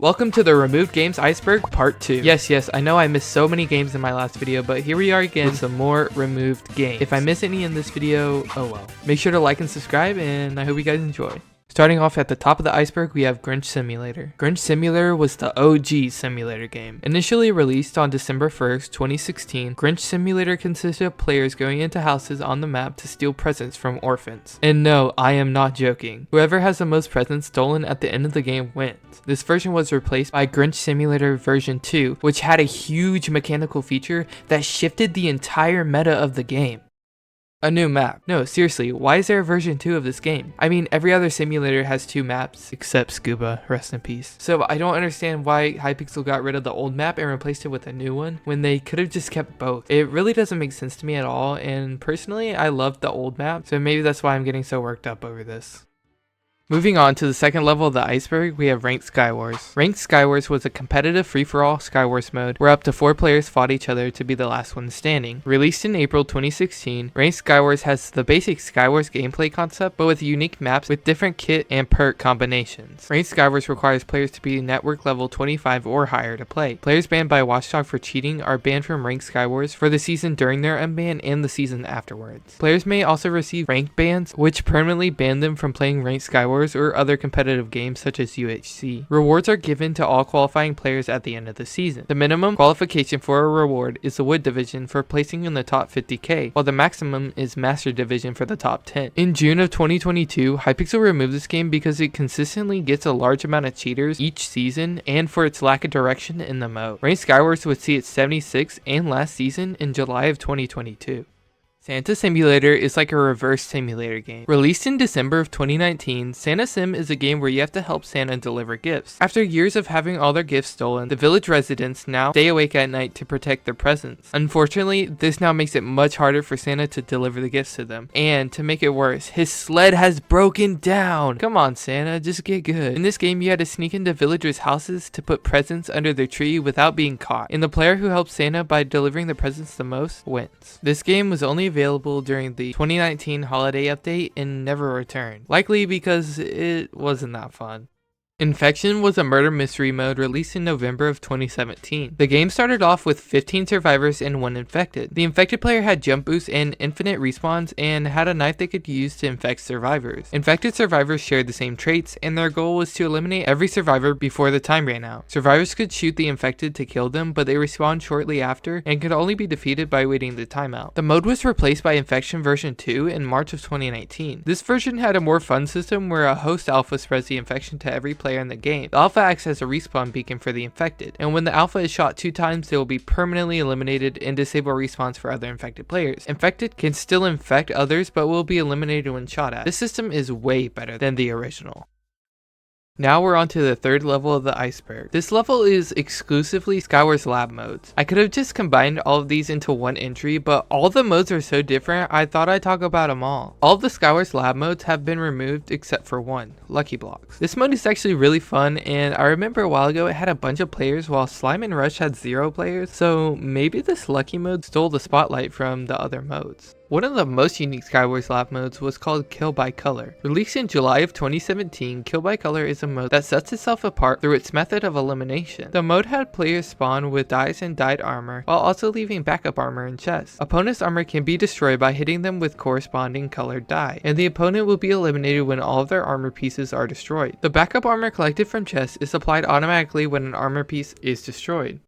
Welcome to the Removed Games Iceberg Part 2. Yes, I know I missed so many games in my last video, but here we are again with some more removed games. If I miss any in this video, oh well. Make sure to like and subscribe, and I hope you guys enjoy. Starting off at the top of the iceberg, we have Grinch Simulator. Grinch Simulator was the OG simulator game. Initially released on December 1st, 2016, Grinch Simulator consisted of players going into houses on the map to steal presents from orphans. And no, I am not joking. Whoever has the most presents stolen at the end of the game wins. This version was replaced by Grinch Simulator version 2, which had a huge mechanical feature that shifted the entire meta of the game. A new map. No, seriously, why is there a version 2 of this game? I mean, every other simulator has 2 maps, except Scuba, rest in peace. So I don't understand why Hypixel got rid of the old map and replaced it with a new one, when they could have just kept both. It really doesn't make sense to me at all, and personally, I loved the old map, so maybe that's why I'm getting so worked up over this. Moving on to the second level of the iceberg, we have Ranked Skywars. Ranked Skywars was a competitive free-for-all Skywars mode where up to 4 players fought each other to be the last one standing. Released in April 2016, Ranked Skywars has the basic Skywars gameplay concept, but with unique maps with different kit and perk combinations. Ranked Skywars requires players to be network level 25 or higher to play. Players banned by Watchdog for cheating are banned from Ranked Skywars for the season during their unban and the season afterwards. Players may also receive rank bans, which permanently ban them from playing Ranked Skywars or other competitive games such as UHC. Rewards are given to all qualifying players at the end of the season. The minimum qualification for a reward is the Wood Division for placing in the top 50k, while the maximum is Master Division for the top 10. In June of 2022, Hypixel removed this game because it consistently gets a large amount of cheaters each season and for its lack of direction in the mode. Ranked Skywars would see its 76th and last season in July of 2022. Santa Simulator is like a reverse simulator game. Released in December of 2019, Santa Sim is a game where you have to help Santa deliver gifts. After years of having all their gifts stolen, the village residents now stay awake at night to protect their presents. Unfortunately, this now makes it much harder for Santa to deliver the gifts to them. And to make it worse, his sled has broken down! Come on Santa, just get good. In this game, you had to sneak into villagers' houses to put presents under their tree without being caught. And the player who helps Santa by delivering the presents the most wins. This game was only available during the 2019 holiday update and never returned, likely because it wasn't that fun. Infection was a murder mystery mode released in November of 2017. The game started off with 15 survivors and 1 infected. The infected player had jump boosts and infinite respawns and had a knife they could use to infect survivors. Infected survivors shared the same traits, and their goal was to eliminate every survivor before the time ran out. Survivors could shoot the infected to kill them, but they respawned shortly after and could only be defeated by waiting the timeout. The mode was replaced by Infection version 2 in March of 2019. This version had a more fun system where a host alpha spreads the infection to every player in the game. The alpha acts as a respawn beacon for the infected, and when the alpha is shot 2 times, they will be permanently eliminated and disable respawns for other infected players. Infected can still infect others, but will be eliminated when shot at. This system is way better than the original. Now we're on to the third level of the iceberg. This level is exclusively Skywars Lab modes. I could have just combined all of these into one entry, but all the modes are so different, I thought I'd talk about them all. All of the Skywars Lab modes have been removed except for one, Lucky Blocks. This mode is actually really fun, and I remember a while ago it had a bunch of players while Slime and Rush had 0 players, so maybe this Lucky mode stole the spotlight from the other modes. One of the most unique Skywars Lab modes was called Kill by Color. Released in July of 2017, Kill by Color is a mode that sets itself apart through its method of elimination. The mode had players spawn with dyes and dyed armor, while also leaving backup armor in chests. Opponent's armor can be destroyed by hitting them with corresponding colored dye, and the opponent will be eliminated when all of their armor pieces are destroyed. The backup armor collected from chests is applied automatically when an armor piece is destroyed.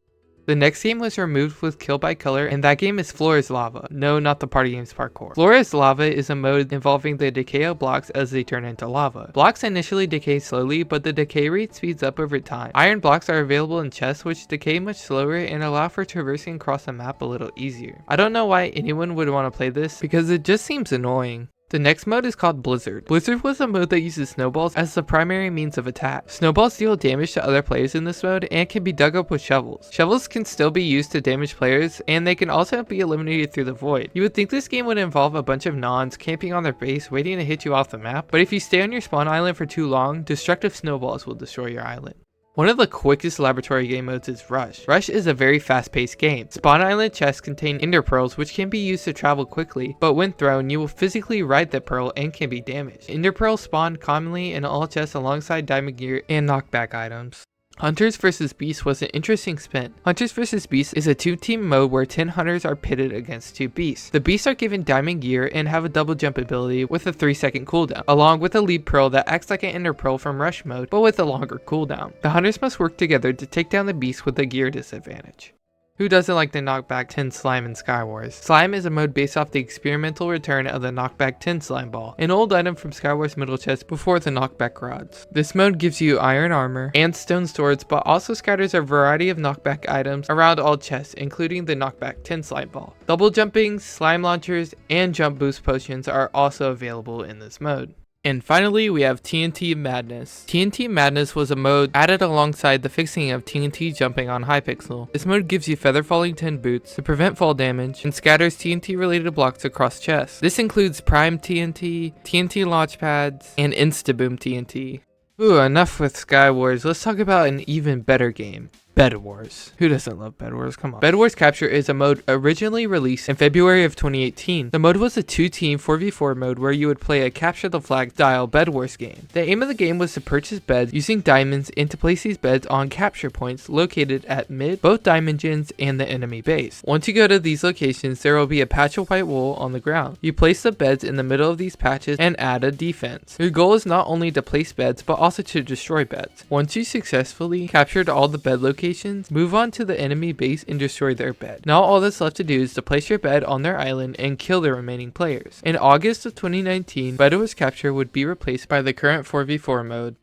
The next game was removed with Kill by Color, and that game is Floor is Lava. No, not the Party Games parkour. Floor is Lava is a mode involving the decay of blocks as they turn into lava. Blocks initially decay slowly, but the decay rate speeds up over time. Iron blocks are available in chests, which decay much slower and allow for traversing across the map a little easier. I don't know why anyone would want to play this, because it just seems annoying. The next mode is called Blizzard. Blizzard was a mode that uses snowballs as the primary means of attack. Snowballs deal damage to other players in this mode and can be dug up with shovels. Shovels can still be used to damage players, and they can also be eliminated through the void. You would think this game would involve a bunch of nons camping on their base waiting to hit you off the map, but if you stay on your spawn island for too long, destructive snowballs will destroy your island. One of the quickest laboratory game modes is Rush. Rush is a very fast-paced game. Spawn Island chests contain ender pearls which can be used to travel quickly, but when thrown you will physically ride the pearl and can be damaged. Ender pearls spawn commonly in all chests alongside diamond gear and knockback items. Hunters vs Beasts was an interesting spin. Hunters vs Beasts is a 2-team mode where 10 hunters are pitted against 2 beasts. The beasts are given diamond gear and have a double jump ability with a 3-second cooldown, along with a lead pearl that acts like an ender pearl from rush mode, but with a longer cooldown. The hunters must work together to take down the beasts with a gear disadvantage. Who doesn't like the knockback 10 slime in Skywars? Slime is a mode based off the experimental return of the knockback 10 slime ball, an old item from Skywars middle chest before the knockback rods. This mode gives you iron armor and stone swords, but also scatters a variety of knockback items around all chests, including the knockback 10 slime ball. Double jumping, slime launchers, and jump boost potions are also available in this mode. And finally, we have TNT Madness. TNT Madness was a mode added alongside the fixing of TNT jumping on Hypixel. This mode gives you feather falling 10 boots to prevent fall damage and scatters TNT related blocks across chests. This includes Prime TNT, TNT launch pads, and Instaboom TNT. Ooh, enough with Skywars. Let's talk about an even better game. Bed Wars. Who doesn't love Bed Wars? Come on. Bed Wars Capture is a mode originally released in February of 2018. The mode was a 2-team 4v4 mode where you would play a capture the flag style Bed Wars game. The aim of the game was to purchase beds using diamonds and to place these beds on capture points located at mid, both diamond gens, and the enemy base. Once you go to these locations, there will be a patch of white wool on the ground. You place the beds in the middle of these patches and add a defense. Your goal is not only to place beds, but also to destroy beds. Once you successfully captured all the bed locations, move on to the enemy base and destroy their bed. Now all that's left to do is to place your bed on their island and kill the remaining players. In August of 2019, Bed Wars Capture would be replaced by the current 4v4 mode.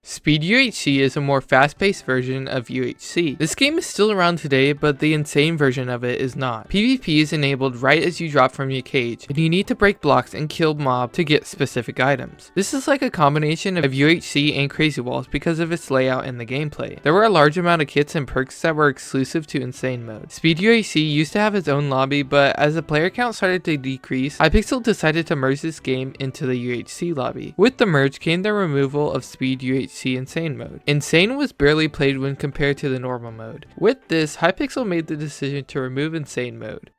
Speed UHC is a more fast-paced version of UHC. This game is still around today, but the insane version of it is not. PvP is enabled right as you drop from your cage, and you need to break blocks and kill mob to get specific items. This is like a combination of UHC and Crazy Walls because of its layout and the gameplay. There were a large amount of kits and perks that were exclusive to Insane mode. Speed UHC used to have its own lobby, but as the player count started to decrease, Hypixel decided to merge this game into the UHC lobby. With the merge came the removal of Speed UHC Insane mode. Insane was barely played when compared to the normal mode. With this, Hypixel made the decision to remove Insane mode.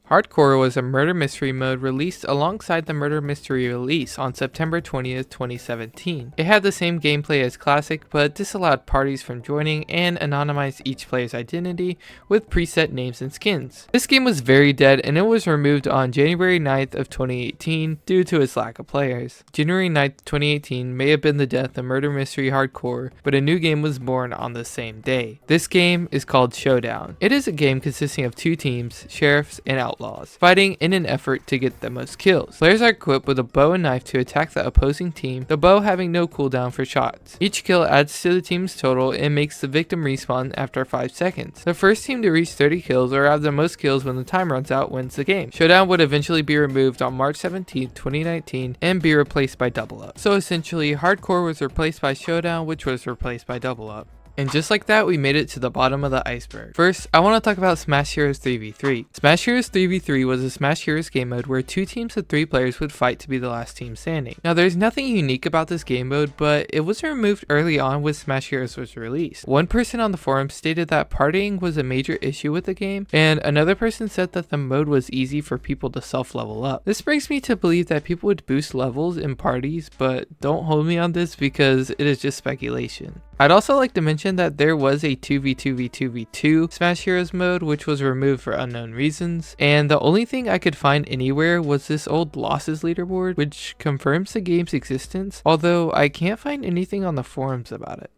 Hardcore was a murder mystery mode released alongside the murder mystery release on September 20th, 2017. It had the same gameplay as Classic, but disallowed parties from joining and anonymized each player's identity with preset names and skins. This game was very dead and it was removed on January 9th of 2018 due to its lack of players. January 9th, 2018 may have been the death of murder mystery Hardcore, but a new game was born on the same day. This game is called Showdown. It is a game consisting of 2 teams, sheriffs and outlaws, fighting in an effort to get the most kills. Players are equipped with a bow and knife to attack the opposing team, the bow having no cooldown for shots. Each kill adds to the team's total and makes the victim respawn after 5 seconds. The first team to reach 30 kills or have the most kills when the time runs out wins the game. Showdown would eventually be removed on March 17, 2019 and be replaced by Double Up. So essentially, Hardcore was replaced by Showdown, which was replaced by Double Up. And just like that, we made it to the bottom of the iceberg. First, I want to talk about Smash Heroes 3v3. Smash Heroes 3v3 was a Smash Heroes game mode where 2 teams of 3 players would fight to be the last team standing. Now, there's nothing unique about this game mode, but it was removed early on when Smash Heroes was released. One person on the forum stated that partying was a major issue with the game, and another person said that the mode was easy for people to self-level up. This brings me to believe that people would boost levels in parties, but don't hold me on this because it is just speculation. I'd also like to mention that there was a 2v2v2v2 Smash Heroes mode which was removed for unknown reasons, and the only thing I could find anywhere was this old losses leaderboard which confirms the game's existence, although I can't find anything on the forums about it.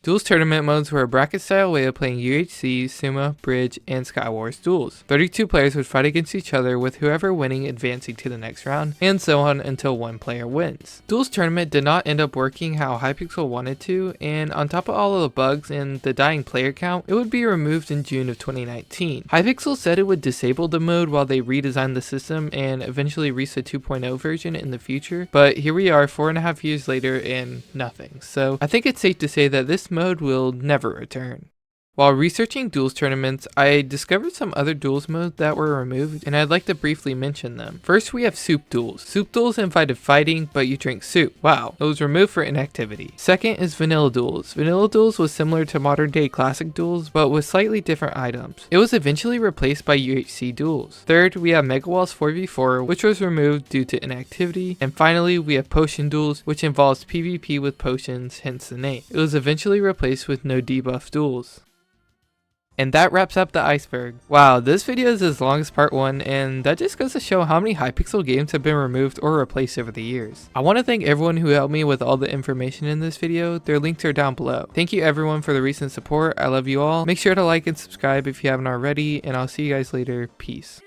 Duels tournament modes were a bracket style way of playing UHC, Sumo, Bridge, and Skywars duels. 32 players would fight against each other with whoever winning advancing to the next round, and so on until one player wins. Duels tournament did not end up working how Hypixel wanted to, and on top of all of the bugs and the dying player count, it would be removed in June of 2019. Hypixel said it would disable the mode while they redesigned the system and eventually release a 2.0 version in the future, but here we are 4.5 years later and nothing. So I think it's safe to say that this mode will never return. While researching duels tournaments, I discovered some other duels modes that were removed, and I'd like to briefly mention them. First, we have soup duels. Soup duels invited fighting, but you drink soup. Wow, it was removed for inactivity. Second is vanilla duels. Vanilla duels was similar to modern day classic duels, but with slightly different items. It was eventually replaced by UHC duels. Third, we have Mega Walls 4v4, which was removed due to inactivity. And finally, we have potion duels, which involves PvP with potions, hence the name. It was eventually replaced with no debuff duels. And that wraps up the Iceberg. Wow, this video is as long as part 1, and that just goes to show how many Hypixel games have been removed or replaced over the years. I want to thank everyone who helped me with all the information in this video. Their links are down below. Thank you everyone for the recent support. I love you all. Make sure to like and subscribe if you haven't already, and I'll see you guys later. Peace.